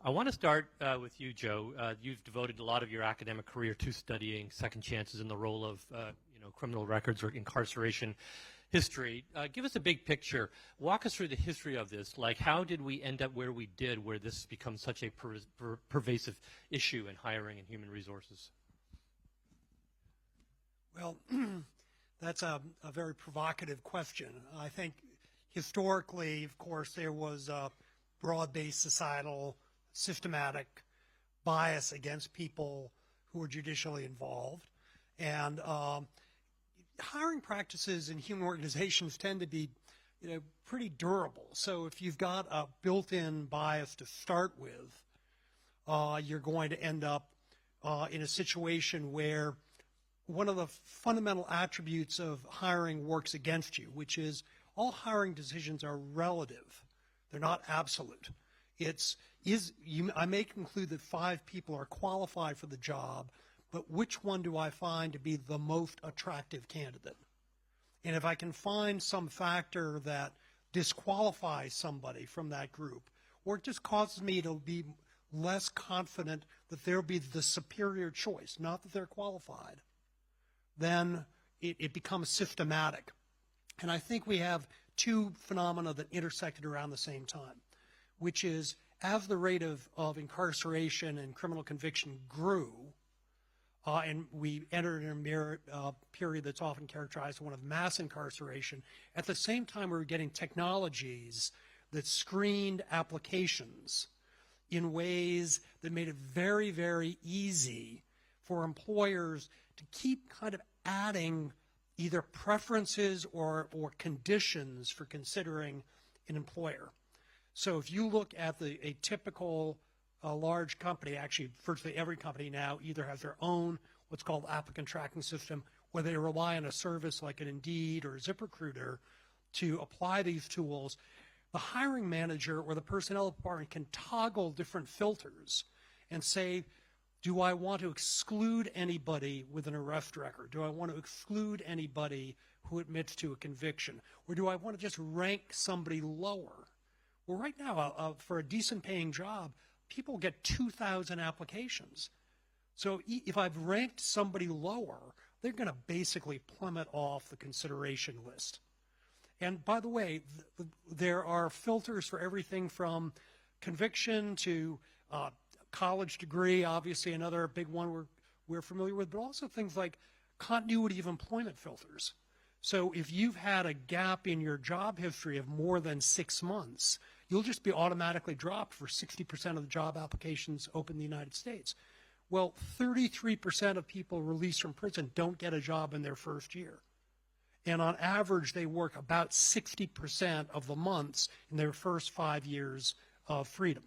I want to start with you, Joe. You've devoted a lot of your academic career to studying second chances in the role of criminal records or incarceration history. Give us a big picture. Walk us through the history of this. Like, how did we end up where we did, where this becomes such a pervasive issue in hiring and human resources? Well, that's a very provocative question. I think historically, of course, there was a broad-based societal systematic bias against people who were judicially involved. And hiring practices in human organizations tend to be pretty durable. So if you've got a built-in bias to start with, you're going to end up in a situation where one of the fundamental attributes of hiring works against you, which is all hiring decisions are relative. They're not absolute. I may conclude that 5 people are qualified for the job, but which one do I find to be the most attractive candidate? And if I can find some factor that disqualifies somebody from that group, or it just causes me to be less confident that they'll be the superior choice, not that they're qualified, then it becomes systematic. And I think we have 2 phenomena that intersected around the same time, which is as the rate of incarceration and criminal conviction grew, and we entered in a period that's often characterized as one of mass incarceration, at the same time we were getting technologies that screened applications in ways that made it very, very easy for employers to keep kind of adding either preferences or conditions for considering an employer. So if you look at a typical large company, actually virtually every company now either has their own what's called applicant tracking system, or they rely on a service like an Indeed or ZipRecruiter to apply these tools. The hiring manager or the personnel department can toggle different filters and say, do I want to exclude anybody with an arrest record? Do I want to exclude anybody who admits to a conviction? Or do I want to just rank somebody lower? Well, right now, for a decent paying job, people get 2,000 applications. So if I've ranked somebody lower, they're going to basically plummet off the consideration list. And by the way, there are filters for everything from conviction to college degree, obviously another big one we're familiar with, but also things like continuity of employment filters. So if you've had a gap in your job history of more than 6 months, you'll just be automatically dropped for 60% of the job applications open in the United States. Well, 33% of people released from prison don't get a job in their first year. And on average, they work about 60% of the months in their first 5 years of freedom.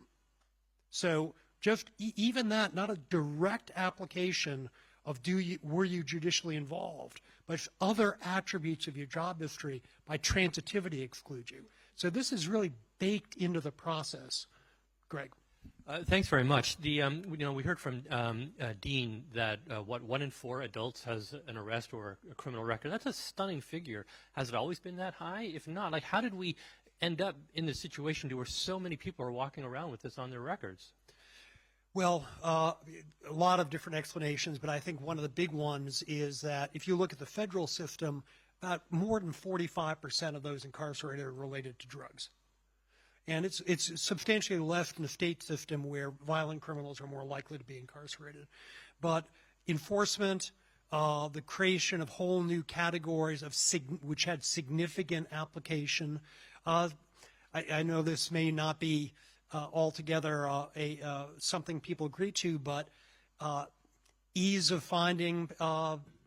So just even that, not a direct application of were you judicially involved, but other attributes of your job history by transitivity exclude you. So this is really baked into the process. Greg. Thanks very much. We heard from Dean that 1 in 4 adults has an arrest or a criminal record. That's a stunning figure. Has it always been that high? If not, like, how did we end up in this situation where so many people are walking around with this on their records? Well, a lot of different explanations, but I think one of the big ones is that if you look at the federal system, about more than 45% of those incarcerated are related to drugs. And it's substantially less than the state system where violent criminals are more likely to be incarcerated. But enforcement, the creation of whole new categories which had significant application. I know this may not be altogether something people agree to, but ease of finding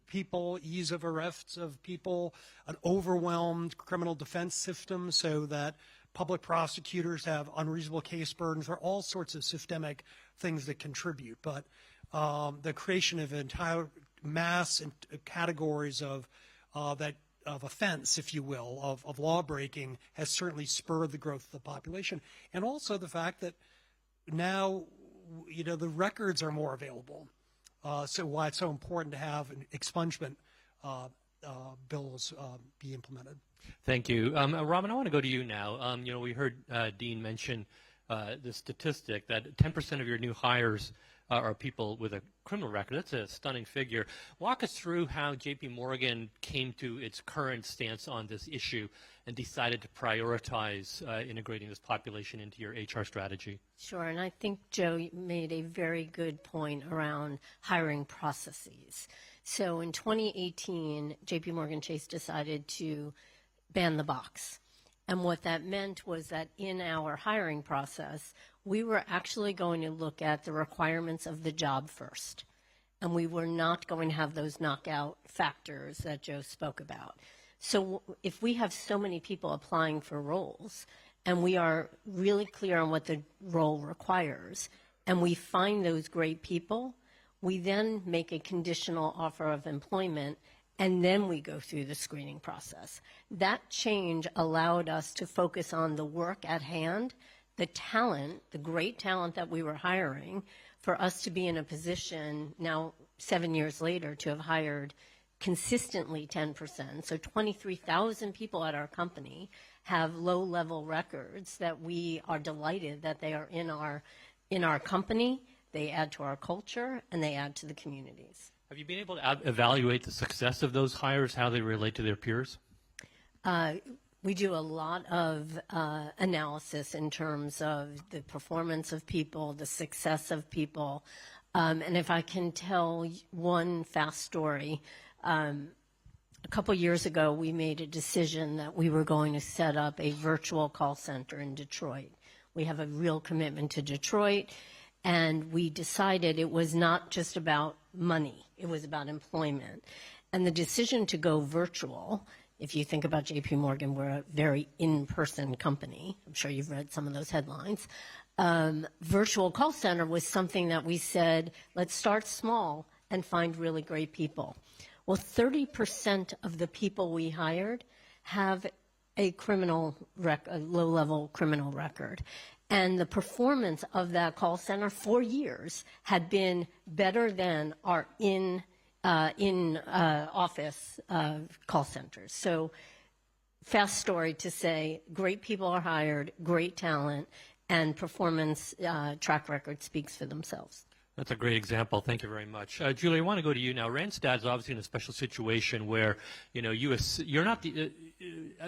people, ease of arrests of people, an overwhelmed criminal defense system so that public prosecutors have unreasonable case burdens. There are all sorts of systemic things that contribute, but the creation of entire mass categories of offense, if you will, of law breaking has certainly spurred the growth of the population, and also the fact that now the records are more available. So why it's so important to have an expungement bills be implemented. Thank you. Robin, I want to go to you now. We heard Dean mention the statistic that 10% of your new hires are people with a criminal record. That's a stunning figure. Walk us through how JP Morgan came to its current stance on this issue and decided to prioritize integrating this population into your HR strategy. Sure, and I think Joe made a very good point around hiring processes. So in 2018, JPMorganChase decided to ban the box. And what that meant was that in our hiring process, we were actually going to look at the requirements of the job first. And we were not going to have those knockout factors that Joe spoke about. So if we have so many people applying for roles, and we are really clear on what the role requires, and we find those great people, we then make a conditional offer of employment, and then we go through the screening process. That change allowed us to focus on the work at hand, the talent, the great talent that we were hiring, for us to be in a position now 7 years later to have hired consistently 10%. So 23,000 people at our company have low-level records that we are delighted that they are in our company. They add to our culture, and they add to the communities. Have you been able to evaluate the success of those hires, how they relate to their peers? We do a lot of analysis in terms of the performance of people, the success of people. And if I can tell one fast story, a couple years ago, we made a decision that we were going to set up a virtual call center in Detroit. We have a real commitment to Detroit, and we decided it was not just about money. It was about employment. And the decision to go virtual, if you think about JP Morgan, we're a very in-person company. I'm sure you've read some of those headlines. Virtual call center was something that we said, let's start small and find really great people. Well, 30% of the people we hired have a low-level criminal record. And the performance of that call center for years had been better than our in-office call centers. So fast story to say, great people are hired, great talent, and performance track record speaks for themselves. That's a great example. Thank you very much. Julie, I want to go to you now. Randstad is obviously in a special situation where, you're not the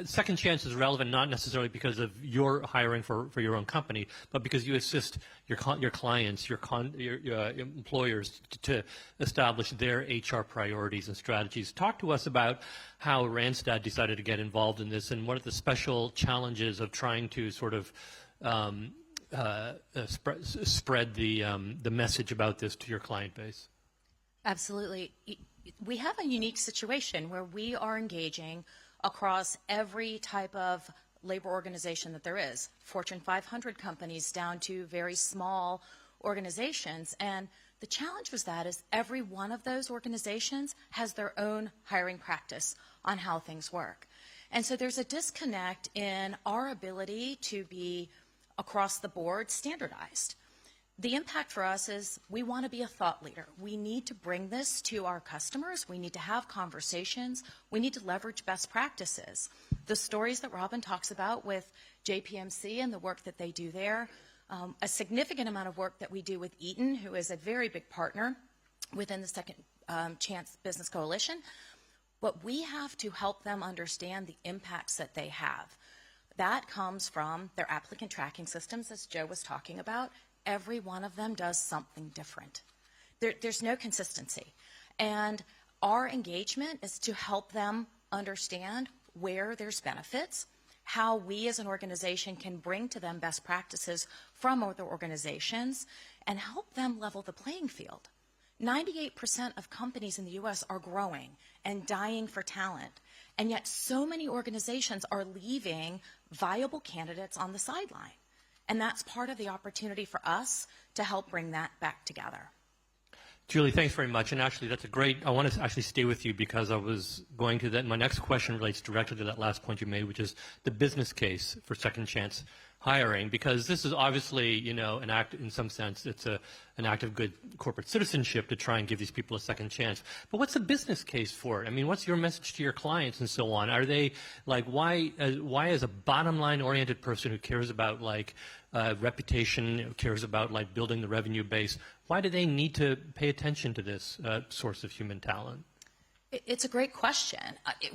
second chance is relevant not necessarily because of your hiring for your own company, but because you assist your clients, your employers to establish their HR priorities and strategies. Talk to us about how Randstad decided to get involved in this and what are the special challenges of trying to sort of spread the message about this to your client base. Absolutely. We have a unique situation where we are engaging across every type of labor organization that there is, Fortune 500 companies down to very small organizations. And the challenge with that is every one of those organizations has their own hiring practice on how things work. And so there's a disconnect in our ability to be across the board standardized. The impact for us is we want to be a thought leader. We need to bring this to our customers. We need to have conversations. We need to leverage best practices. The stories that Robin talks about with JPMC and the work that they do there, a significant amount of work that we do with Eaton, who is a very big partner within the Second Chance Business Coalition. But we have to help them understand the impacts that they have. That comes from their applicant tracking systems, as Joe was talking about. Every one of them does something different. There's no consistency. And our engagement is to help them understand where there's benefits, how we as an organization can bring to them best practices from other organizations, and help them level the playing field. 98% of companies in the U.S. are growing and dying for talent. And yet so many organizations are leaving viable candidates on the sideline. And that's part of the opportunity for us to help bring that back together. Julie, thanks very much. And actually, that's a great, I want to actually stay with you because I was going to that. My next question relates directly to that last point you made, which is the business case for second chance hiring? Because this is obviously, you know, an act, in some sense, it's an act of good corporate citizenship to try and give these people a second chance. But what's the business case for it? I mean, what's your message to your clients and so on? Are they, like, why as a bottom line oriented person who cares about, like, reputation, cares about, like, building the revenue base, why do they need to pay attention to this source of human talent? It's a great question.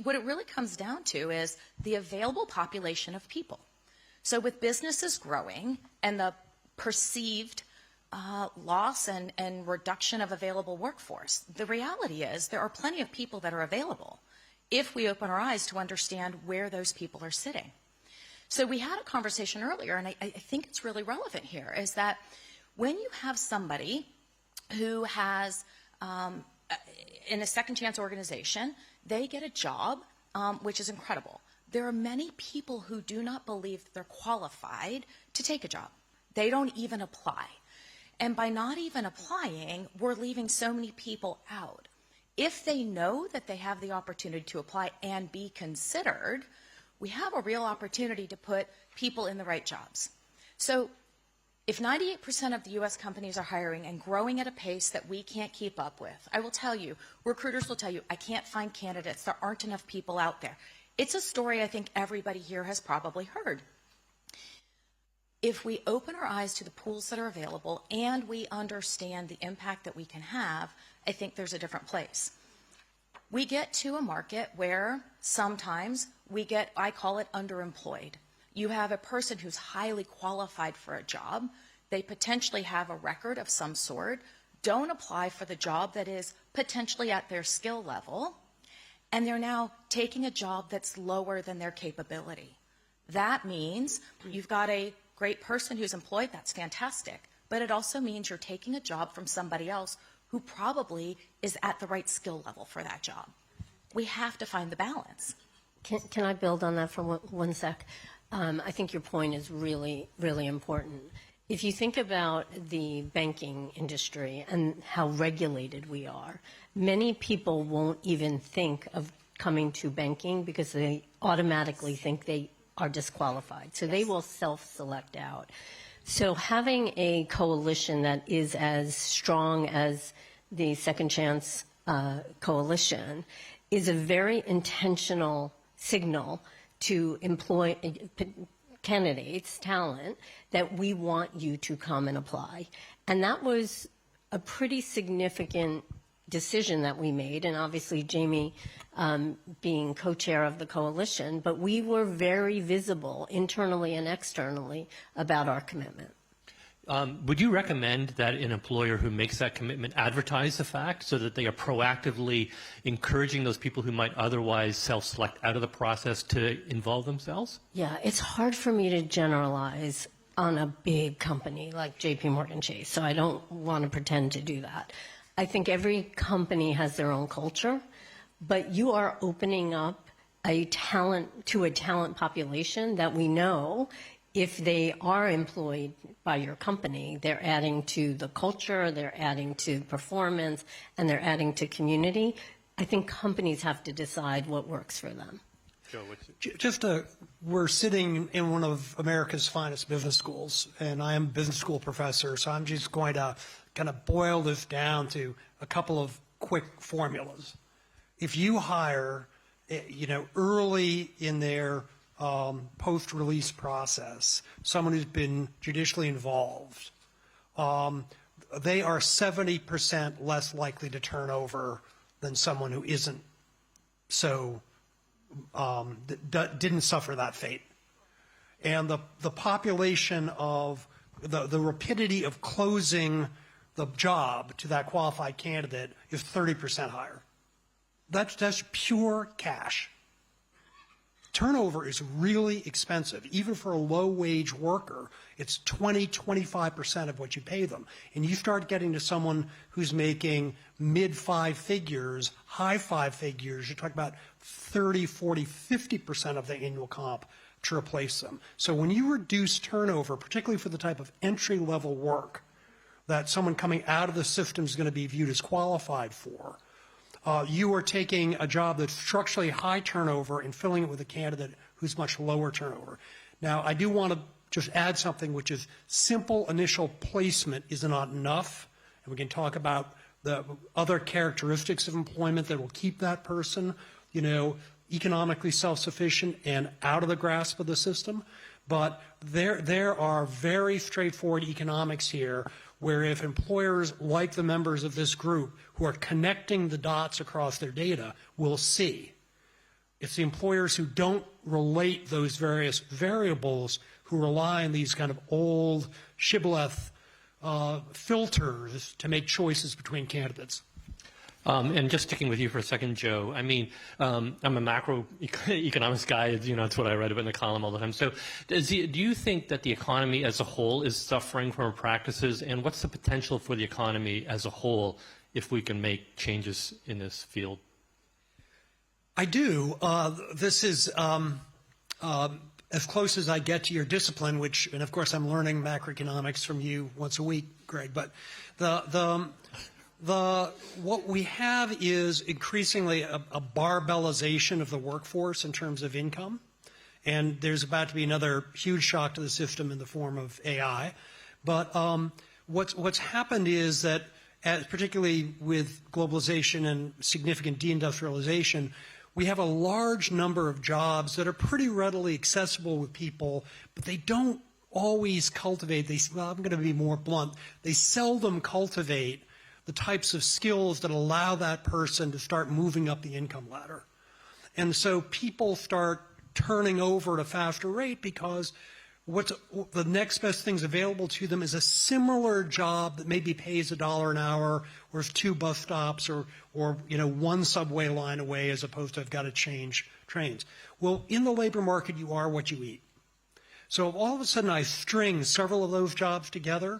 What it really comes down to is the available population of people. So with businesses growing and the perceived loss and reduction of available workforce, the reality is there are plenty of people that are available if we open our eyes to understand where those people are sitting. So we had a conversation earlier, and I think it's really relevant here, is that when you have somebody who has, in a second chance organization, they get a job, which is incredible. There are many people who do not believe that they're qualified to take a job. They don't even apply. And by not even applying, we're leaving so many people out. If they know that they have the opportunity to apply and be considered, we have a real opportunity to put people in the right jobs. So if 98% of the U.S. companies are hiring and growing at a pace that we can't keep up with, I will tell you, recruiters will tell you, I can't find candidates. There aren't enough people out there. It's a story I think everybody here has probably heard. If we open our eyes to the pools that are available and we understand the impact that we can have, I think there's a different place. We get to a market where sometimes we get, I call it underemployed. You have a person who's highly qualified for a job. They potentially have a record of some sort, don't apply for the job that is potentially at their skill level, and they're now taking a job that's lower than their capability. That means you've got a great person who's employed, that's fantastic, but it also means you're taking a job from somebody else who probably is at the right skill level for that job. We have to find the balance. Can I build on that for one sec? I think your point is really, really important. If you think about the banking industry and how regulated we are, many people won't even think of coming to banking because they automatically think they are disqualified. So they will self-select out. So having a coalition that is as strong as the Second Chance Coalition is a very intentional signal to employ candidates, talent, that we want you to come and apply. And that was a pretty significant decision that we made, and obviously Jamie being co-chair of the coalition, but we were very visible internally and externally about our commitment. Would you recommend that an employer who makes that commitment advertise the fact so that they are proactively encouraging those people who might otherwise self-select out of the process to involve themselves? Yeah, it's hard for me to generalize on a big company like JPMorganChase, so I don't want to pretend to do that. I think every company has their own culture, but you are opening up a talent population that we know if they are employed by your company, they're adding to the culture, they're adding to performance, and they're adding to community. I think companies have to decide what works for them. Joe, we're sitting in one of America's finest business schools, and I am a business school professor, so I'm just going to kind of boil this down to a couple of quick formulas. If you hire, early in their post-release process, someone who's been judicially involved, they are 70% less likely to turn over than someone who isn't so didn't suffer that fate. And the population of the rapidity of closing the job to that qualified candidate is 30% higher. That's pure cash. Turnover is really expensive. Even for a low-wage worker, it's 20-25% of what you pay them. And you start getting to someone who's making mid-five figures, high five figures, you're talking about 30, 40, 50% of the annual comp to replace them. So when you reduce turnover, particularly for the type of entry-level work that someone coming out of the system is going to be viewed as qualified for, you are taking a job that's structurally high turnover and filling it with a candidate who's much lower turnover. Now, I do want to just add something, which is simple initial placement is not enough. And we can talk about the other characteristics of employment that will keep that person, economically self-sufficient and out of the grasp of the system. But there are very straightforward economics here where if employers like the members of this group who are connecting the dots across their data will see. It's the employers who don't relate those various variables who rely on these kind of old shibboleth filters to make choices between candidates. And just sticking with you for a second, Joe, I mean, I'm a macroeconomics guy. That's what I write about in the column all the time. So do you think that the economy as a whole is suffering from our practices? And what's the potential for the economy as a whole if we can make changes in this field? I do. This is as close as I get to your discipline, and of course I'm learning macroeconomics from you once a week, Greg. But what we have is increasingly a barbellization of the workforce in terms of income, and there's about to be another huge shock to the system in the form of AI. But what's happened is that, particularly with globalization and significant deindustrialization, we have a large number of jobs that are pretty readily accessible with people, but they don't always cultivate. I'm going to be more blunt. They seldom cultivate the types of skills that allow that person to start moving up the income ladder. And so people start turning over at a faster rate because the next best things available to them is a similar job that maybe pays $1 an hour, or is 2 bus stops, or 1 subway line away, as opposed to I've got to change trains. Well, in the labor market, you are what you eat. So if all of a sudden I string several of those jobs together,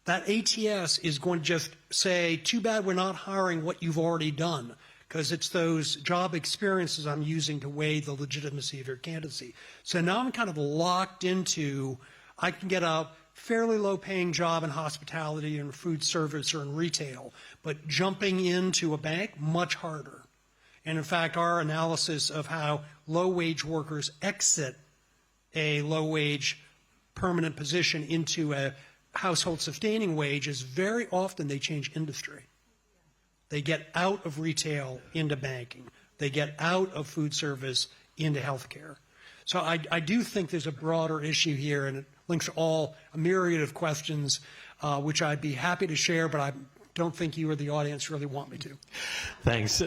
that ATS is going to just say, too bad we're not hiring what you've already done, because it's those job experiences I'm using to weigh the legitimacy of your candidacy. So now I'm kind of locked into, I can get a fairly low-paying job in hospitality and food service or in retail, but jumping into a bank, much harder. And in fact, our analysis of how low-wage workers exit a low-wage permanent position into a household-sustaining wage is very often they change industry. They get out of retail into banking. They get out of food service into healthcare. So I do think there's a broader issue here, and it links to a myriad of questions, which I'd be happy to share, but I don't think you or the audience really want me to. Thanks.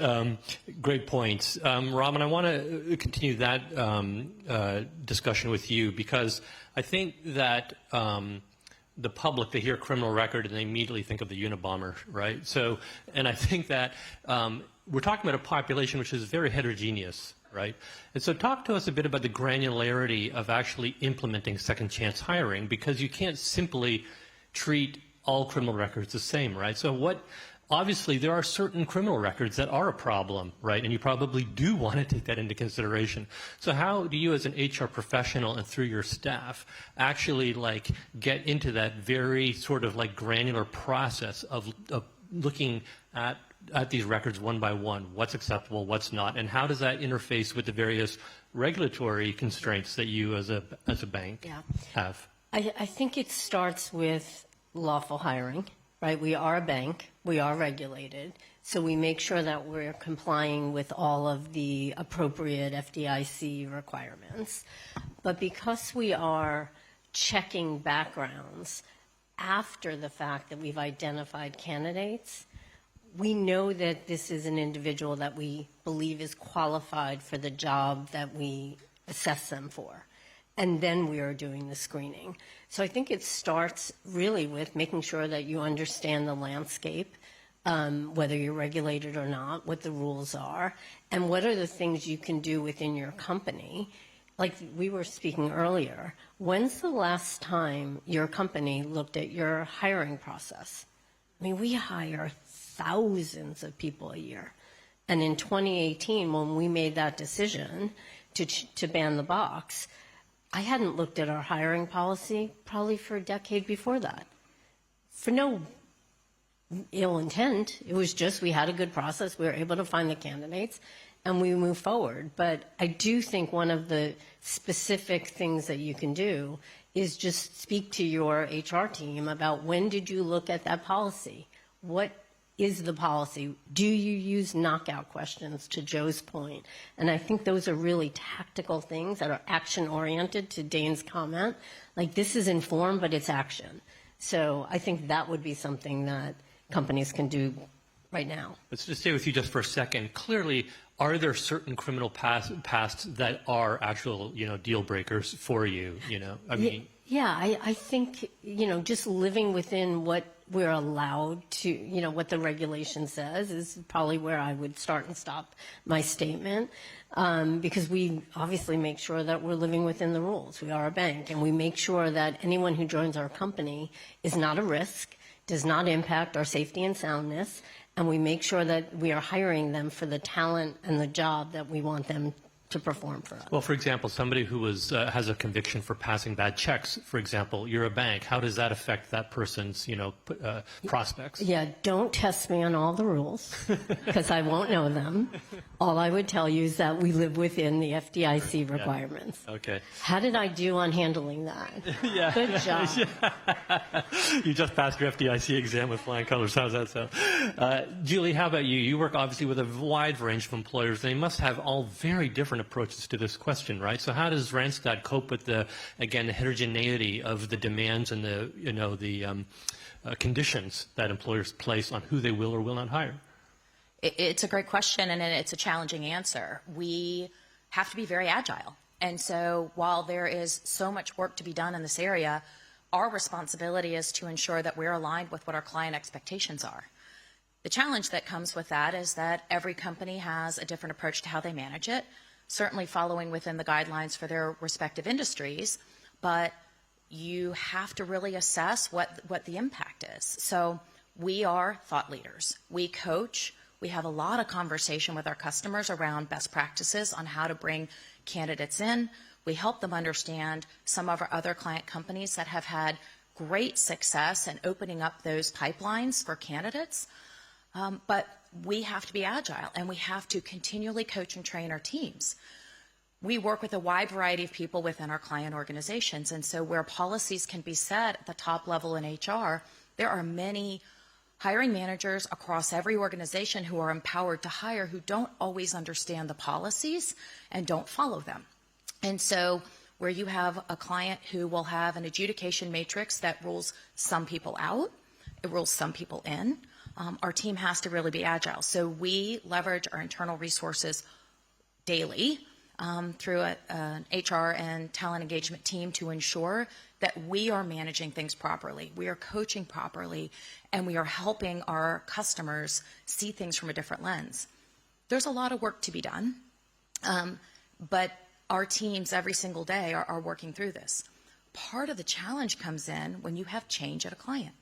Great points. Robin, I want to continue that discussion with you, because I think that the public, they hear criminal record and they immediately think of the Unabomber, right? So, and I think that we're talking about a population which is very heterogeneous, right? And so talk to us a bit about the granularity of actually implementing second chance hiring, because you can't simply treat all criminal records the same, right? So obviously there are certain criminal records that are a problem, right? And you probably do want to take that into consideration. So how do you as an HR professional and through your staff actually get into that very sort of granular process of looking at these records one by one, what's acceptable, what's not, and how does that interface with the various regulatory constraints that you as a bank have? I think it starts with lawful hiring, right? We are a bank, we are regulated, so we make sure that we're complying with all of the appropriate FDIC requirements. But because we are checking backgrounds after the fact that we've identified candidates, we know that this is an individual that we believe is qualified for the job that we assess them for. And then we are doing the screening. So I think it starts really with making sure that you understand the landscape, whether you're regulated or not, what the rules are, and what are the things you can do within your company. Like we were speaking earlier, when's the last time your company looked at your hiring process? I mean, we hire thousands of people a year. And in 2018, when we made that decision to ban the box, I hadn't looked at our hiring policy probably for a decade before that. For no ill intent, it was just we had a good process, we were able to find the candidates, and we moved forward. But I do think one of the specific things that you can do is just speak to your HR team about when did you look at that policy? What is the policy? Do you use knockout questions, to Joe's point? And I think those are really tactical things that are action-oriented, to Dane's comment. Like, this is informed, but it's action. So I think that would be something that companies can do right now. Let's just stay with you just for a second. Clearly, are there certain criminal pasts that are actual, deal breakers for you? I mean. Yeah, I think, just living within what we're allowed to, what the regulation says is probably where I would start and stop my statement, because we obviously make sure that we're living within the rules. We are a bank, and we make sure that anyone who joins our company is not a risk, does not impact our safety and soundness, and we make sure that we are hiring them for the talent and the job that we want them to perform for us. Well, for example, somebody who has a conviction for passing bad checks, for example, you're a bank. How does that affect that person's, prospects? Yeah, don't test me on all the rules because I won't know them. All I would tell you is that we live within the FDIC requirements. Yeah. Okay. How did I do on handling that? Yeah. Good job. You just passed your FDIC exam with flying colors. How's that sound? Julie, how about you? You work obviously with a wide range of employers. They must have all very different approaches to this question, right? So how does Randstad cope with the heterogeneity of the demands and the conditions that employers place on who they will or will not hire? It's a great question, and it's a challenging answer. We have to be very agile. And so while there is so much work to be done in this area, our responsibility is to ensure that we're aligned with what our client expectations are. The challenge that comes with that is that every company has a different approach to how they manage it, certainly following within the guidelines for their respective industries, but you have to really assess what the impact is. So we are thought leaders. We coach. We have a lot of conversation with our customers around best practices on how to bring candidates in. We help them understand some of our other client companies that have had great success in opening up those pipelines for candidates. But we have to be agile, and we have to continually coach and train our teams. We work with a wide variety of people within our client organizations, and so where policies can be set at the top level in HR, there are many hiring managers across every organization who are empowered to hire who don't always understand the policies and don't follow them. And so where you have a client who will have an adjudication matrix that rules some people out, it rules some people in, our team has to really be agile. So we leverage our internal resources daily through an HR and talent engagement team to ensure that we are managing things properly, we are coaching properly, and we are helping our customers see things from a different lens. There's a lot of work to be done, but our teams every single day are working through this. Part of the challenge comes in when you have change at a client.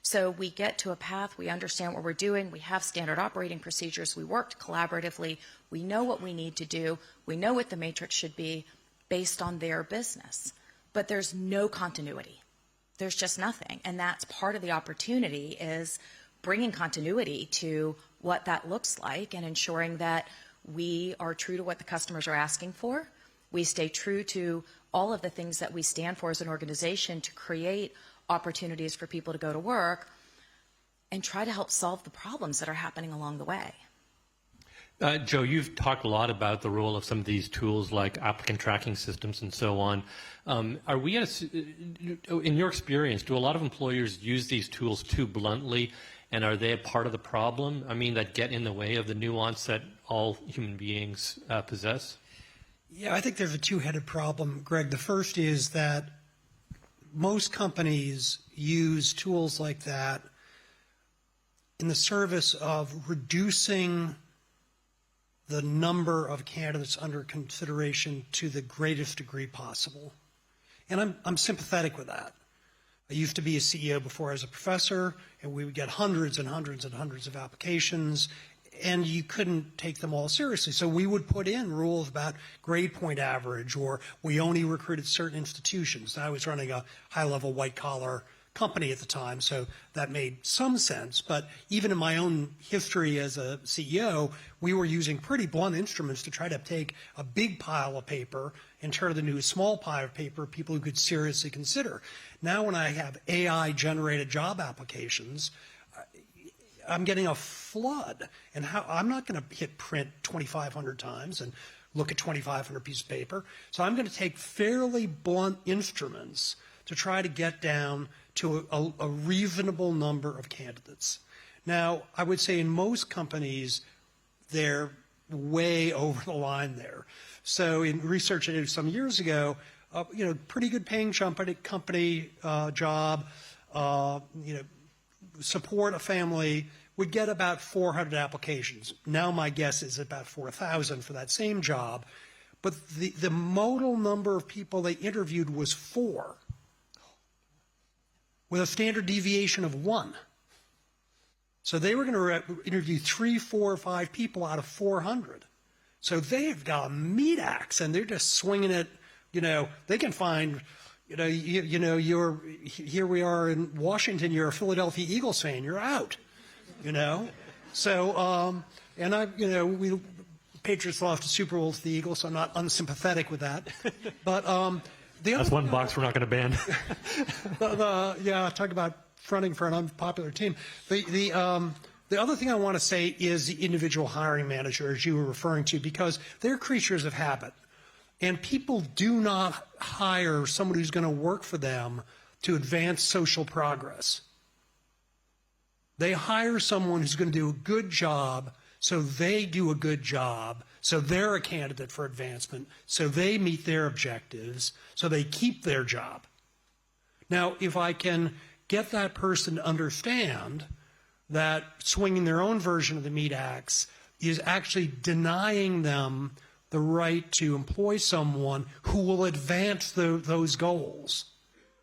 So we get to a path, we understand what we're doing, we have standard operating procedures, we worked collaboratively, we know what we need to do, we know what the matrix should be based on their business. But there's no continuity. There's just nothing. And that's part of the opportunity, is bringing continuity to what that looks like and ensuring that we are true to what the customers are asking for. We stay true to all of the things that we stand for as an organization to create opportunities for people to go to work and try to help solve the problems that are happening along the way. Joe, you've talked a lot about the role of some of these tools like applicant tracking systems and so on. Are we, in your experience, do a lot of employers use these tools too bluntly, and are they a part of the problem? I mean, that get in the way of the nuance that all human beings possess? Yeah, I think there's a two-headed problem, Greg. The first is that most companies use tools like that in the service of reducing the number of candidates under consideration to the greatest degree possible. And I'm sympathetic with that. I used to be a CEO before I was a professor, and we would get hundreds and hundreds and hundreds of applications, and you couldn't take them all seriously. So we would put in rules about grade point average, or we only recruited certain institutions. I was running a high-level white-collar company at the time, so that made some sense. But even in my own history as a CEO, we were using pretty blunt instruments to try to take a big pile of paper and turn it into a small pile of paper people who could seriously consider. Now when I have AI-generated job applications, I'm getting a flood. And I'm not going to hit print 2,500 times and look at 2,500 pieces of paper. So I'm going to take fairly blunt instruments to try to get down to a reasonable number of candidates. Now, I would say in most companies, they're way over the line there. So in research I did some years ago, pretty good paying company job, support a family, would get about 400 applications. Now my guess is about 4,000 for that same job. But the modal number of people they interviewed was 4, with a standard deviation of 1. So they were going to interview 3, 4, or 5 people out of 400. So they've got a meat axe, and they're just swinging it. They can find, you're here. We are in Washington. You're a Philadelphia Eagles fan. You're out. So we Patriots lost the Super Bowl to the Eagles, so I'm not unsympathetic with that. But that's one box we're not going to ban. Talk about fronting for an unpopular team. The other thing I want to say is the individual hiring manager, as you were referring to, because they're creatures of habit. And people do not hire someone who's going to work for them to advance social progress. They hire someone who's going to do a good job, so they do a good job, so they're a candidate for advancement, so they meet their objectives, so they keep their job. Now, if I can get that person to understand that swinging their own version of the meat axe is actually denying them the right to employ someone who will advance those goals,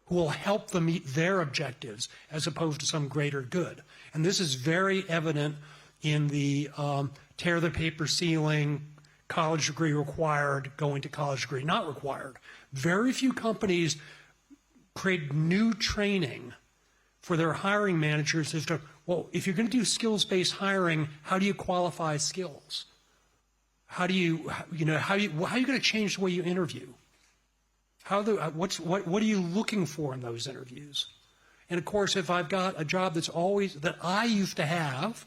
who will help them meet their objectives as opposed to some greater good. And this is very evident in the tear the paper ceiling, college degree required, going to college degree not required. Very few companies create new training for their hiring managers as to, well, if you're going to do skills-based hiring, how do you qualify skills? How are you going to change the way you interview? What are you looking for in those interviews? And of course, if I've got a job that I used to have,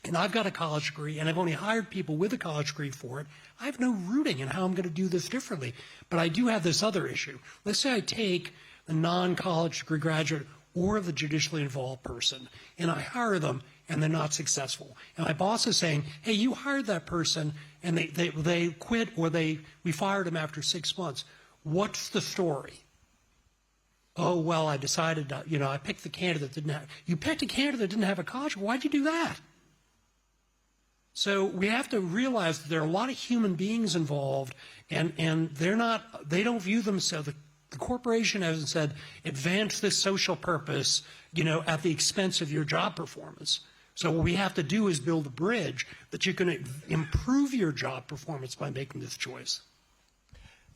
and I've got a college degree, and I've only hired people with a college degree for it, I have no rooting in how I'm going to do this differently. But I do have this other issue. Let's say I take a non-college degree graduate or the judicially involved person, and I hire them, and they're not successful. And my boss is saying, hey, you hired that person, and they quit, or we fired them after 6 months. What's the story? Oh, well, I decided, I picked the candidate that didn't have. You picked a candidate that didn't have a college? Why'd you do that? So we have to realize that there are a lot of human beings involved, and they don't view themselves. The corporation hasn't said, advance this social purpose, at the expense of your job performance. So what we have to do is build a bridge that you can improve your job performance by making this choice.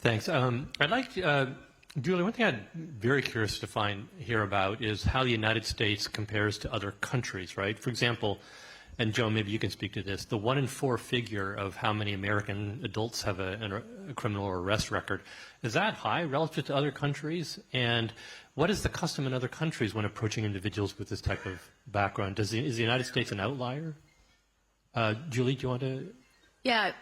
Thanks. I'd like to, Julie, one thing I'm very curious to hear about is how the United States compares to other countries, right? For example, and Joe, maybe you can speak to this, the 1 in 4 figure of how many American adults have a criminal arrest record, is that high relative to other countries? And what is the custom in other countries when approaching individuals with this type of background? Is the United States an outlier? Julie, do you want to? Yeah,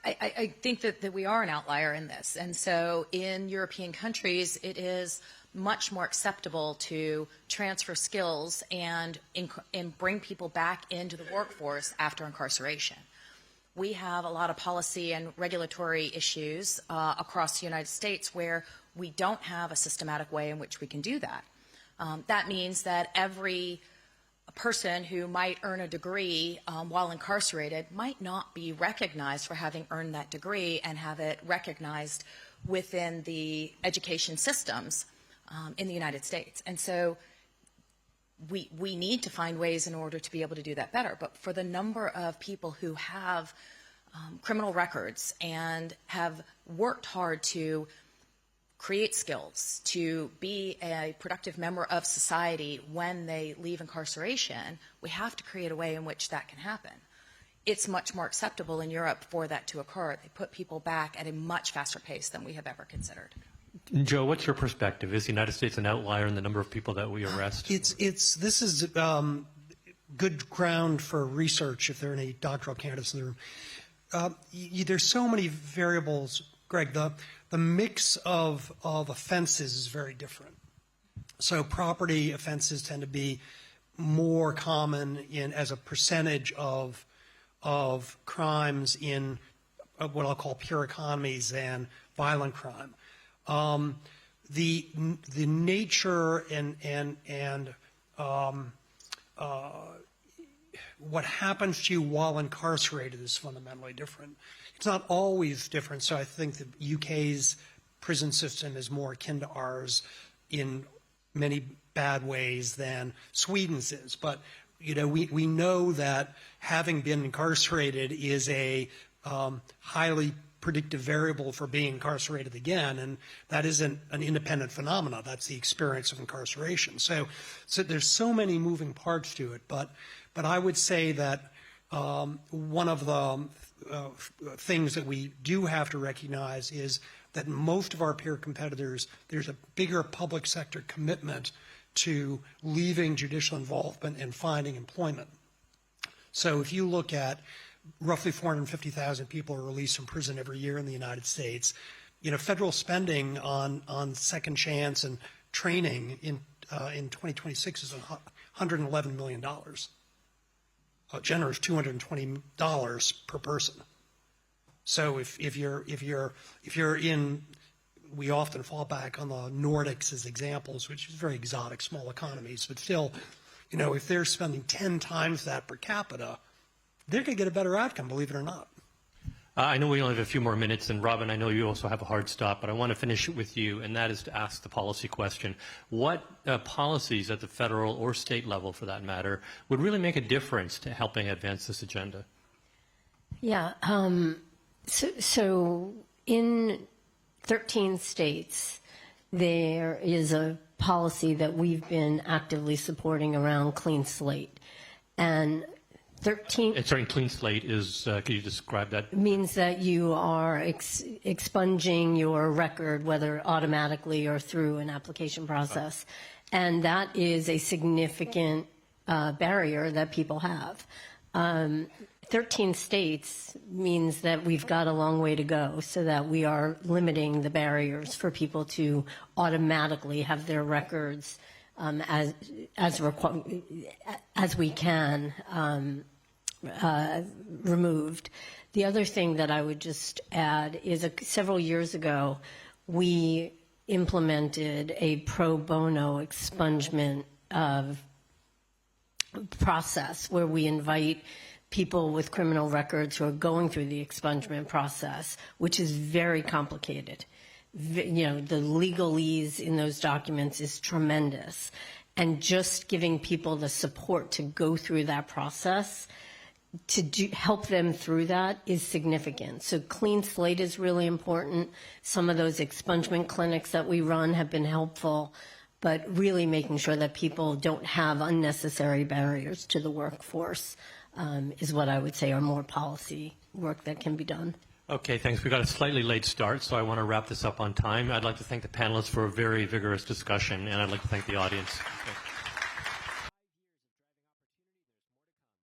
I think that we are an outlier in this. And so in European countries, it is much more acceptable to transfer skills and bring people back into the workforce after incarceration. We have a lot of policy and regulatory issues across the United States where we don't have a systematic way in which we can do that. That means that every person who might earn a degree while incarcerated might not be recognized for having earned that degree and have it recognized within the education systems in the United States. And so we need to find ways in order to be able to do that better. But for the number of people who have criminal records and have worked hard to create skills, to be a productive member of society when they leave incarceration, we have to create a way in which that can happen. It's much more acceptable in Europe for that to occur. They put people back at a much faster pace than we have ever considered. Joe, what's your perspective? Is the United States an outlier in the number of people that we arrest? This is good ground for research if there are any doctoral candidates in the room. There's so many variables, Greg. The mix of offenses is very different. So property offenses tend to be more common as a percentage of crimes in what I'll call pure economies than violent crime. The nature and what happens to you while incarcerated is fundamentally different. It's not always different. So I think the UK's prison system is more akin to ours in many bad ways than Sweden's is. But we know that having been incarcerated is a highly predictive variable for being incarcerated again, and that isn't an independent phenomenon. That's the experience of incarceration. So there's so many moving parts to it, but I would say that one of the things that we do have to recognize is that most of our peer competitors, there's a bigger public sector commitment to leaving judicial involvement and finding employment. So if you look at roughly 450,000 people are released from prison every year in the United States, federal spending on second chance and training in 2026 is $111 million. Generous $220 per person. So if you're in, we often fall back on the Nordics as examples, which is very exotic, small economies, but still, if they're spending 10 times that per capita, they're going to get a better outcome, believe it or not. I know we only have a few more minutes, and Robin, I know you also have a hard stop, but I want to finish it with you, and that is to ask the policy question. What policies at the federal or state level, for that matter, would really make a difference to helping advance this agenda? Yeah. So in 13 states, there is a policy that we've been actively supporting around clean slate. And 13. Sorry, clean slate is, could you describe that? Means that you are expunging your record, whether automatically or through an application process. And that is a significant barrier that people have. 13 states means that we've got a long way to go so that we are limiting the barriers for people to automatically have their records as we can removed. The other thing that I would just add is several years ago, we implemented a pro bono expungement of process where we invite people with criminal records who are going through the expungement process, which is very complicated. The legalese in those documents is tremendous. And just giving people the support to go through that process, to help them through that, is significant. So clean slate is really important. Some of those expungement clinics that we run have been helpful, but really making sure that people don't have unnecessary barriers to the workforce is what I would say are more policy work that can be done. Okay, thanks. We got a slightly late start, so I want to wrap this up on time. I'd like to thank the panelists for a very vigorous discussion, and I'd like to thank the audience. Okay.